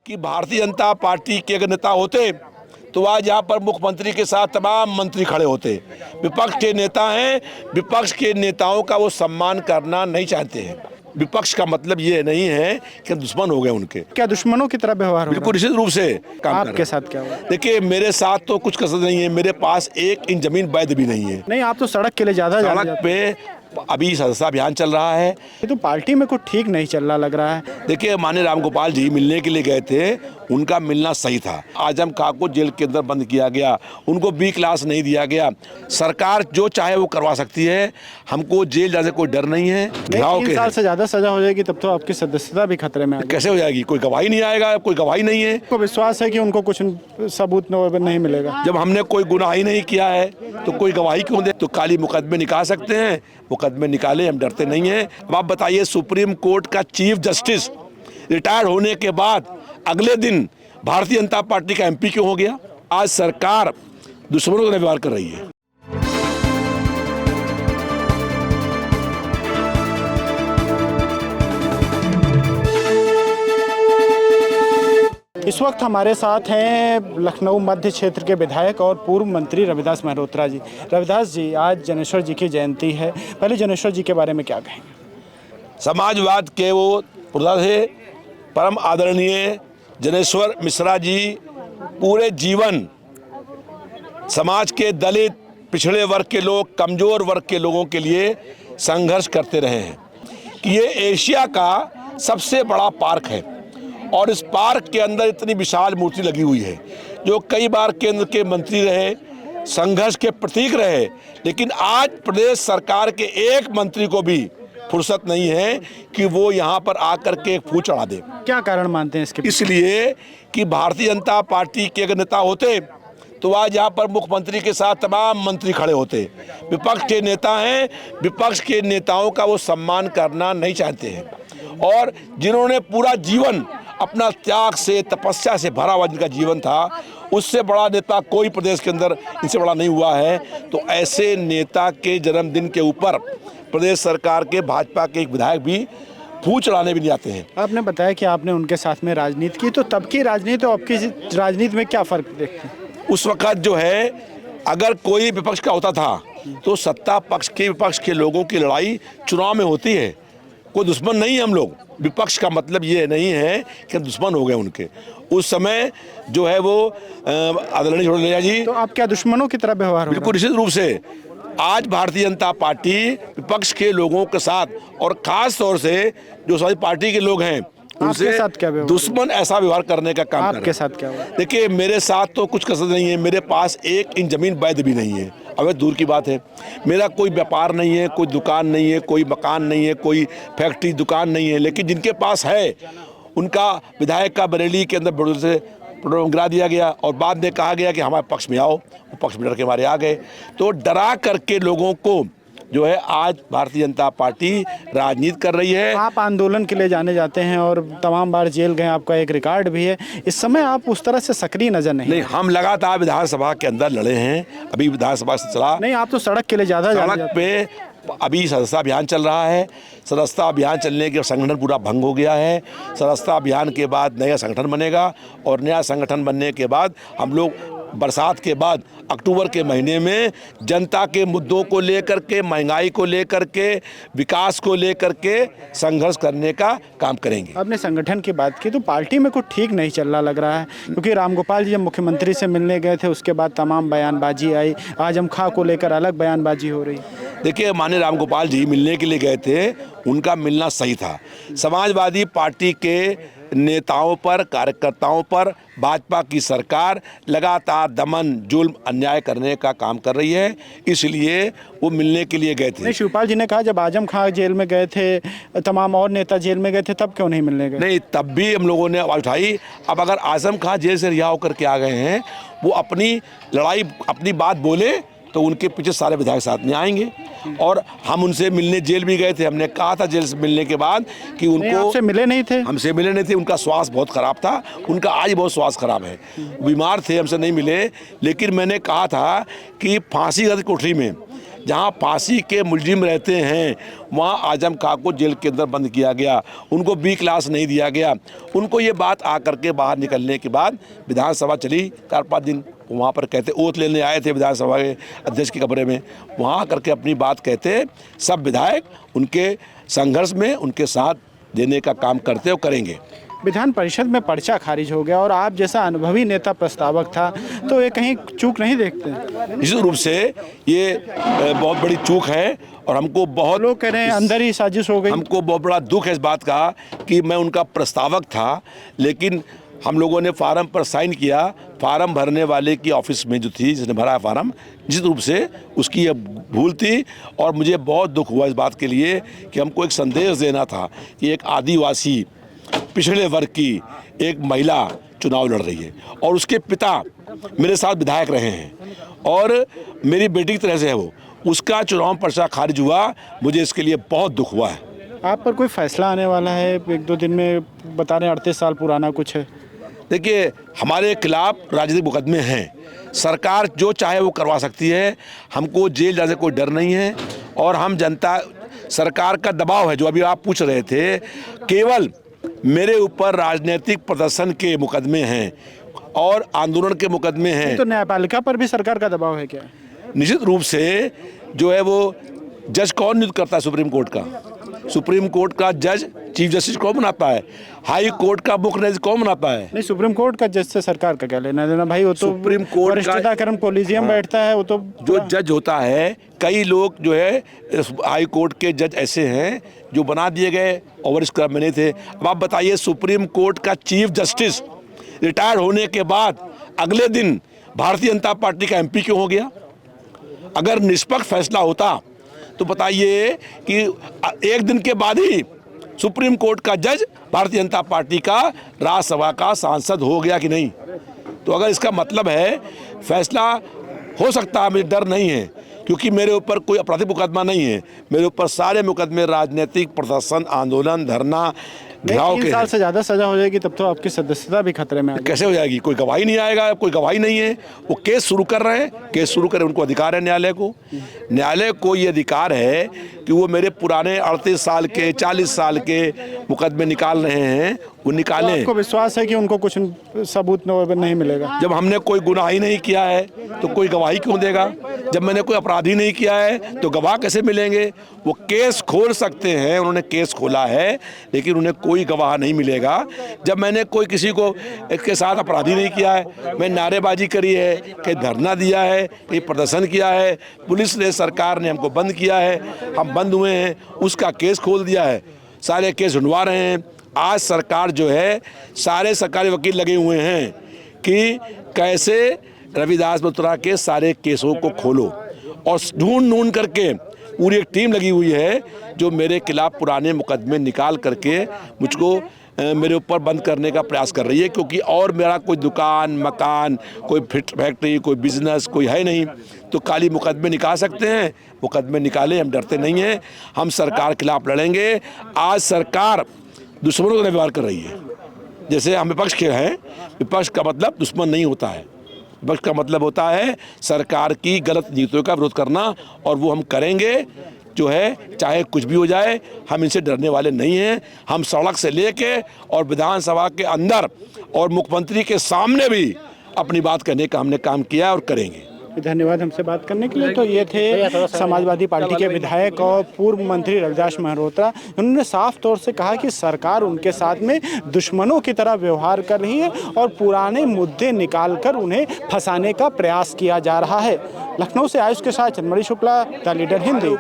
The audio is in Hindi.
कि भारतीय जनता पार्टी के अगर नेता होते तो आज यहाँ पर मुख्यमंत्री के साथ तमाम मंत्री खड़े होते। विपक्ष के नेता हैं, विपक्ष के नेताओं का वो सम्मान करना नहीं चाहते हैं। विपक्ष का मतलब ये नहीं है कि दुश्मन हो गए उनके। क्या दुश्मनों की तरह व्यवहार हो रहा बिल्कुल निश्चित रूप से काम कर रहे आपके साथ क्या हुआ? हैं। देखिए, मेरे साथ तो कुछ कसर नहीं है, मेरे पास 1 इंच जमीन वैध भी नहीं है। नहीं, आप तो सड़क के लिए ज्यादा सड़क पे अभी सदस्यता अभियान चल रहा है। ये तो पार्टी में कुछ ठीक नहीं चल रहा लग रहा है। देखिए, माननीय रामगोपाल जी मिलने के लिए गए थे, उनका मिलना सही था। आजम खां को जेल के अंदर बंद किया गया, उनको बी क्लास नहीं दिया गया। सरकार जो चाहे वो करवा सकती है, हमको जेल जाने से कोई डर नहीं है। 3 साल से ज्यादा सजा हो जाएगी तब तो आपकी सदस्यता भी खतरे में आ कैसे हो जाएगी? कोई गवाही नहीं आएगा, कोई गवाही नहीं है। आपको विश्वास है कि उनको कुछ सबूत नहीं मिलेगा? जब हमने कोई गुनाह ही नहीं किया है तो कोई गवाही क्यों दे? तो काली मुकदमे निकाल सकते हैं, मुकदमे निकाले, हम डरते नहीं हैं। अब आप बताइए, सुप्रीम कोर्ट का चीफ जस्टिस रिटायर होने के बाद अगले दिन भारतीय जनता पार्टी का एमपी क्यों हो गया? आज सरकार दुश्मनों का व्यवहार कर रही है। इस वक्त हमारे साथ हैं लखनऊ मध्य क्षेत्र के विधायक और पूर्व मंत्री रविदास मेहरोत्रा जी। रविदास जी, आज जनेश्वर जी की जयंती है, पहले जनेश्वर जी के बारे में क्या कहेंगे? समाजवाद के वो पुरोधा थे, परम आदरणीय जनेश्वर मिश्रा जी पूरे जीवन समाज के दलित, पिछड़े वर्ग के लोग, कमज़ोर वर्ग के लोगों के लिए संघर्ष करते रहे हैं। कि ये एशिया का सबसे बड़ा पार्क है और इस पार्क के अंदर इतनी विशाल मूर्ति लगी हुई है, जो कई बार केंद्र के मंत्री रहे, संघर्ष के प्रतीक रहे, लेकिन आज प्रदेश सरकार के एक मंत्री को भी फुर्सत नहीं है कि वो यहाँ पर आकर के एक फूल चढ़ा दे। क्या कारण मानते हैं इसके? इसलिए कि भारतीय जनता पार्टी के अगर नेता होते तो आज यहाँ पर मुख्यमंत्री के साथ तमाम मंत्री खड़े होते। विपक्ष के नेता हैं, विपक्ष के नेताओं का वो सम्मान करना नहीं चाहते हैं। और जिन्होंने पूरा जीवन अपना त्याग से, तपस्या से भरा हुआ जिनका जीवन था, उससे बड़ा नेता कोई प्रदेश के अंदर इनसे बड़ा नहीं हुआ है। तो ऐसे नेता के जन्मदिन के ऊपर प्रदेश सरकार के भाजपा के एक विधायक भी फूल चढ़ाने भी नहीं आते हैं। आपने बताया कि आपने उनके साथ में राजनीति की, तो तब की राजनीति और आपकी राजनीति में क्या फ़र्क देखते हैं? उस वक्त जो है, अगर कोई विपक्ष का होता था तो सत्ता पक्ष के विपक्ष के लोगों की लड़ाई चुनाव में होती है। कोई दुश्मन नहीं है हम लोग। विपक्ष का मतलब ये नहीं है कि दुश्मन हो गए उनके। उस समय जो है वो आदरणीय छोड़लिया जी। तो आप क्या दुश्मनों की तरह व्यवहार? बिल्कुल निश्चित रूप से आज भारतीय जनता पार्टी विपक्ष के लोगों के साथ और खास तौर से जो सारी पार्टी के लोग हैं उनसे साथ क्या दुश्मन ऐसा व्यवहार करने का काम कर रहे हैं। आपके साथ क्या हुआ? देखिए, मेरे साथ तो कुछ कसर नहीं है, मेरे पास 1 इंच जमीन वैध भी नहीं है। अब दूर की बात है, मेरा कोई व्यापार नहीं है, कोई दुकान नहीं है, कोई मकान नहीं है, कोई फैक्ट्री दुकान नहीं है, लेकिन जिनके पास है उनका विधायक का बरेली के अंदर बड़ों से प्रोग्राम गिरा दिया गया और बाद में कहा गया कि हमारे पक्ष में आओ। वो पक्ष में डर के मारे आ गए। तो डरा करके लोगों को जो है आज भारतीय जनता पार्टी राजनीति कर रही है। आप आंदोलन के लिए जाने जाते हैं और तमाम बार जेल गए, आपका एक रिकॉर्ड भी है। इस समय आप उस तरह से सक्रिय नजर नहीं। हम लगातार विधानसभा के अंदर लड़े हैं, अभी विधानसभा से चला नहीं। आप तो सड़क के लिए ज़्यादा सड़क पे अभी सदस्यता अभियान चल रहा है। सदस्यता अभियान चलने के संगठन पूरा भंग हो गया है। सदस्यता अभियान के बाद नया संगठन बनेगा और नया संगठन बनने के बाद हम लोग बरसात के बाद अक्टूबर के महीने में जनता के मुद्दों को लेकर के, महंगाई को लेकर के, विकास को लेकर के संघर्ष करने का काम करेंगे। आपने संगठन की बात की, तो पार्टी में कुछ ठीक नहीं चल रहा लग रहा है, क्योंकि रामगोपाल जी जब मुख्यमंत्री से मिलने गए थे उसके बाद तमाम बयानबाजी आई। आजम खां को लेकर अलग बयानबाजी हो रही। देखिए, माननीय रामगोपाल जी मिलने के लिए गए थे, उनका मिलना सही था। समाजवादी पार्टी के नेताओं पर, कार्यकर्ताओं पर भाजपा की सरकार लगातार दमन, जुल्म, अन्याय करने का काम कर रही है, इसलिए वो मिलने के लिए गए थे। नहीं, शिवपाल जी ने कहा जब आजम खां जेल में गए थे, तमाम और नेता जेल में गए थे, तब क्यों नहीं मिलने गए? नहीं, तब भी हम लोगों ने आवाज़ उठाई। अब अगर आजम खां जेल से रिहा होकर के आ गए हैं, वो अपनी लड़ाई, अपनी बात बोले तो उनके पीछे सारे विधायक साथ में आएंगे। और हम उनसे मिलने जेल भी गए थे। हमने कहा था जेल से मिलने के बाद कि उनको हमसे मिले नहीं थे। हमसे मिले नहीं थे। उनका स्वास्थ्य बहुत ख़राब था, उनका आज बहुत स्वास्थ्य ख़राब है, बीमार थे, हमसे नहीं मिले। लेकिन मैंने कहा था कि फांसी की कोठरी में जहां फांसी के मुलजिम रहते हैं वहां आजम खां को जेल के अंदर बंद किया गया, उनको बी क्लास नहीं दिया गया। उनको ये बात आकर के बाहर निकलने के बाद विधानसभा चली 4-5 दिन, वहाँ पर कहते ओथ लेने आए थे विधानसभा के अध्यक्ष के कमरे में, वहाँ आकर के अपनी बात कहते सब विधायक उनके संघर्ष में उनके साथ देने का काम करते और करेंगे। विधान परिषद में पर्चा खारिज हो गया और आप जैसा अनुभवी नेता प्रस्तावक था, तो ये कहीं चूक नहीं देखते? निश्चित रूप से ये बहुत बड़ी चूक है और हमको बहुत लोग कह रहे हैं अंदर ही साजिश हो गई। हमको बहुत बड़ा दुख है इस बात का कि मैं उनका प्रस्तावक था, लेकिन हम लोगों ने फार्म पर साइन किया, फार्म भरने वाले की ऑफिस में जो थी जिसने भरा फार्म, निश्चित रूप से उसकी ये भूल थी और मुझे बहुत दुख हुआ इस बात के लिए कि हमको एक संदेश देना था कि एक आदिवासी पिछड़े वर्ग की एक महिला चुनाव लड़ रही है और उसके पिता मेरे साथ विधायक रहे हैं और मेरी बेटी की तरह से है वो, उसका चुनाव पर्चा खारिज हुआ, मुझे इसके लिए बहुत दुख हुआ है। आप पर कोई फैसला आने वाला है 1-2 दिन में, बता रहे हैं 38 साल पुराना कुछ है? देखिए, हमारे खिलाफ राजनीतिक मुकदमे हैं, सरकार जो चाहे वो करवा सकती है, हमको जेल जाने से कोई डर नहीं है और हम जनता सरकार का दबाव है जो अभी आप पूछ रहे थे, केवल मेरे ऊपर राजनीतिक प्रदर्शन के मुकदमे हैं और आंदोलन के मुकदमे हैं। तो न्यायपालिका पर भी सरकार का दबाव है क्या? निश्चित रूप से जो है वो जज कौन नियुक्त करता है? सुप्रीम कोर्ट का। सुप्रीम कोर्ट का जज चीफ जस्टिस कौन बनाता है? हाई कोर्ट का मुख्य न्यायाधीश कौन बनाता है? नहीं, सुप्रीम कोर्ट का जज से सरकार का क्या लेना देना भाई? वो तो सुप्रीम कोर्ट वरिष्ठताक्रम कोलिजियम बैठता है, वो तो जो जज होता है, कई लोग जो है हाई कोर्ट के जज ऐसे हैं जो बना दिए गए और वरिष्ठ क्रम में नहीं थे। अब आप बताइए, सुप्रीम कोर्ट का चीफ जस्टिस रिटायर होने के बाद अगले दिन भारतीय जनता पार्टी का एमपी क्यों हो गया? अगर निष्पक्ष फैसला होता तो बताइए कि एक दिन के बाद ही सुप्रीम कोर्ट का जज भारतीय जनता पार्टी का राज्यसभा का सांसद हो गया कि नहीं? तो अगर इसका मतलब है फैसला हो सकता है, मुझे डर नहीं है क्योंकि मेरे ऊपर कोई आपराधिक मुकदमा नहीं है, मेरे ऊपर सारे मुकदमे राजनीतिक प्रदर्शन, आंदोलन, धरना, घेराव के 3 साल से ज़्यादा सजा हो जाएगी तब तो आपकी सदस्यता भी खतरे में आ जाएगी। कैसे हो जाएगी? कोई गवाही नहीं आएगा, कोई गवाही नहीं है। वो केस शुरू कर रहे हैं, केस शुरू करें, उनको अधिकार है न्यायालय को ये अधिकार है कि वो मेरे पुराने 38 साल के 40 साल के मुकदमे निकाल रहे हैं, वो निकालें। आपको विश्वास है कि उनको कुछ सबूत नहीं मिलेगा? जब हमने कोई गुनाह ही नहीं किया है तो कोई गवाही क्यों देगा? जब मैंने कोई अपराध ही नहीं किया है तो गवाह कैसे मिलेंगे? वो केस खोल सकते हैं, उन्होंने केस खोला है, लेकिन उन्हें कोई गवाह नहीं मिलेगा। जब मैंने कोई किसी को इसके साथ अपराधी नहीं किया है, मैं नारेबाजी करी है, कहीं धरना दिया है, कहीं प्रदर्शन किया है, पुलिस ने, सरकार ने हमको बंद किया है, हम बंद हुए हैं, उसका केस खोल दिया है, सारे केस ढूंढवा रहे हैं। आज सरकार जो है, सारे सरकारी वकील लगे हुए हैं कि कैसे रविदास मथुरा के सारे केसों को खोलो और ढूंढ करके पूरी एक टीम लगी हुई है जो मेरे खिलाफ पुराने मुकदमे निकाल करके मुझको मेरे ऊपर बंद करने का प्रयास कर रही है, क्योंकि और मेरा कोई दुकान, मकान, कोई फैक्ट्री, कोई बिजनेस कोई है नहीं, तो खाली मुकदमे निकाल सकते हैं। मुकदमे निकाले, हम डरते नहीं हैं, हम सरकार के खिलाफ लड़ेंगे। आज सरकार दुश्मनों का व्यवहार कर रही है, जैसे हम विपक्ष के हैं, विपक्ष का मतलब दुश्मन नहीं होता है, विपक्ष का मतलब होता है सरकार की गलत नीतियों का विरोध करना, और वो हम करेंगे जो है, चाहे कुछ भी हो जाए। हम इनसे डरने वाले नहीं हैं। हम सड़क से लेके और विधानसभा के अंदर और मुख्यमंत्री के सामने भी अपनी बात करने का हमने काम किया और करेंगे। धन्यवाद हमसे बात करने के लिए। तो ये थे समाजवादी पार्टी के विधायक और पूर्व मंत्री रविदास मेहरोत्रा। उन्होंने साफ तौर से कहा कि सरकार उनके साथ में दुश्मनों की तरह व्यवहार कर रही है और पुराने मुद्दे निकालकर उन्हें फंसाने का प्रयास किया जा रहा है। लखनऊ से आयुष के साथ चंद्रमणि शुक्ला, द लीडर हिंदी।